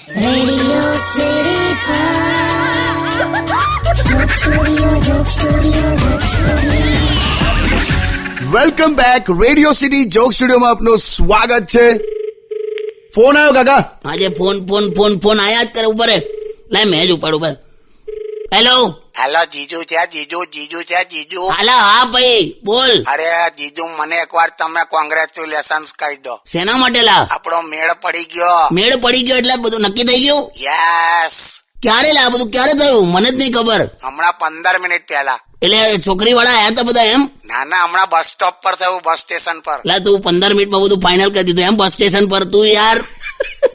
Radio city joke studio. Welcome back. Radio city joke સ્ટુડિયોમાં આપનું સ્વાગત છે. ફોન આવ્યો કાકા. આજે ફોન આયા જ કરે. ઉપર લે મેં જ ઉપાડ ઉપર. હેલો જીજુ છે જીજુ. હાલા હા ભાઈ બોલ. અરે જીજુ મને એકવાર તમે કોંગ્રેચ્યુલેશન્સ કહી દો. શેના માટે લા? આપણો મેળ પડી ગયો. મેળ પડી ગયો એટલે બધું નક્કી થઈ ગયું? યસ. ક્યારે લા બધું ક્યારે થયું? મને જ નહીં ખબર. હમણાં 15 મિનિટ પહેલા. એટલે છોકરી વાળા આયા હતા બધા એમ? ના હમણાં બસ સ્ટોપ પર થયું, બસ સ્ટેશન પર. લા તું 15 મિનિટમાં બધું ફાઇનલ કરી દીધું એમ બસ સ્ટેશન પર? તું યાર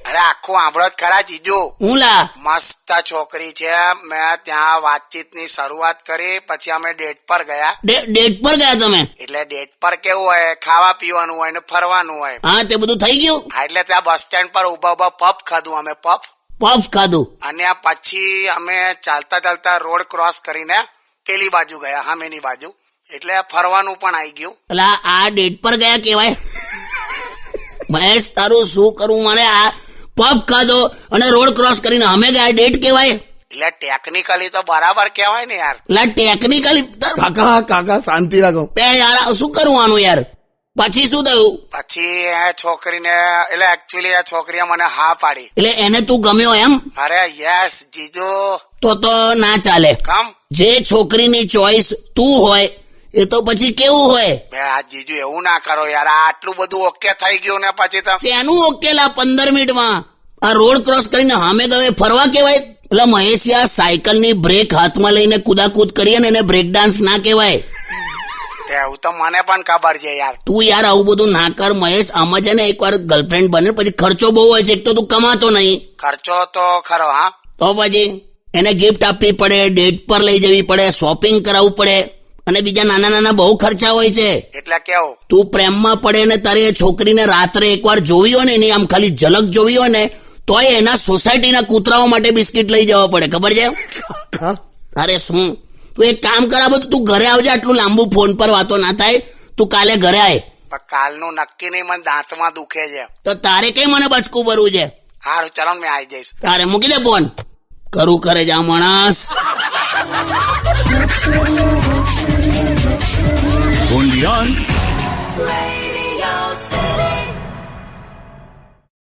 અરે આખું આંભળો જ ખરા જીજુ. હું લા? મસ્ત છોકરી છે. મેં ત્યાં વાતચીતની શરૂઆત કરી, પછી અમે ડેટ પર ગયા. ડેટ પર ગયા તમે? એટલે ડેટ પર કેવું હોય, ખાવા પીવાનું હોય ને ફરવાનું હોય. હા તે બધું થઈ ગયું? હા, એટલે ત્યાં બસ સ્ટેન્ડ પર ઉભા પફ ખાધું અમે. પફ ખાધું અને પછી અમે ચાલતા રોડ ક્રોસ કરીને પેલી બાજુ ગયા, સામેની બાજુ. એટલે ફરવાનું પણ આવી ગયું. એટલે આ ડેટ પર ગયા કેવાય? મહેશ તારું શું કરું મને? આ પફ ખાધો અને રોડ ક્રોસ કરીને અમે ગયા, ડેટ કેવાય? એટલે ટેકનિકલી તો બરાબર કહેવાય ને યાર. એટલે ટેકનિકલી કાકા શાંતિ રાખો. બે યાર શું કરવાનું યાર? પછી શું થયું? પછી એ છોકરીને એટલે એકચ્યુઅલી એ છોકરીએ મને હા પાડી. એટલે એને તું ગમ્યો એમ? અરે યસ જીજુ. તો ના ચાલે. કમ? જે છોકરીની ચોઈસ તું હોય એ તો પછી કેવું હોય? બે આ જીજુ એવું ના કરો યાર. આ આટલું બધું ઓકે થઈ ગયું ને પછી તમે શેનું ઓકેલા 15 મિનિટમાં? આ રોડ ક્રોસ કરીને સામે ગયો ફરવા કેવાય? એટલે મહેશિયા સાયકલની બ્રેક હાથમાં લઈને કુદાકૂદ કરીએ ને એને બ્રેક ડાન્સ ના કહેવાય? એવું તો મને પણ ખબર છે યાર. તું યાર આવું બધું ના કર મહેશ. આમાં છે ને એકવાર ગર્લફ્રેન્ડ બને પછી ખર્ચો બહુ હોય છે. એક તો તું કમાતો નહીં. ખર્ચો તો ખરો. હા તો પછી એને ગિફ્ટ આપવી પડે, ડેટ પર લઈ જવી પડે, શોપિંગ કરાવવું પડે અને બીજા નાના બહુ ખર્ચા હોય છે. એટલે કેવું? તું પ્રેમમાં પડે ને તારે એ છોકરીને રાત્રે એકવાર જોવી હોય ને, એની આમ ખાલી ઝલક જોવી હોય ને, તોય એના સોસાયટીના કૂતરાઓ માટે બિસ્કિટ લઈ જવા પડે. ખબર છે? અરે શું તું એક કામ કર, બધું તું ઘરે આવજે. આટલું લાંબુ ફોન પર વાતો ના થાય. તું કાલે ઘરે આય. પણ કાલનું નક્કી નહીં, મને દાંતમાં દુખે છે. તો તારે કઈ મને બચકું ભરવું છે? હારું ચાલો મેં આવી જઈશ. તારે મૂકી દે ફોન. કરું કરે જા માણસ. Only on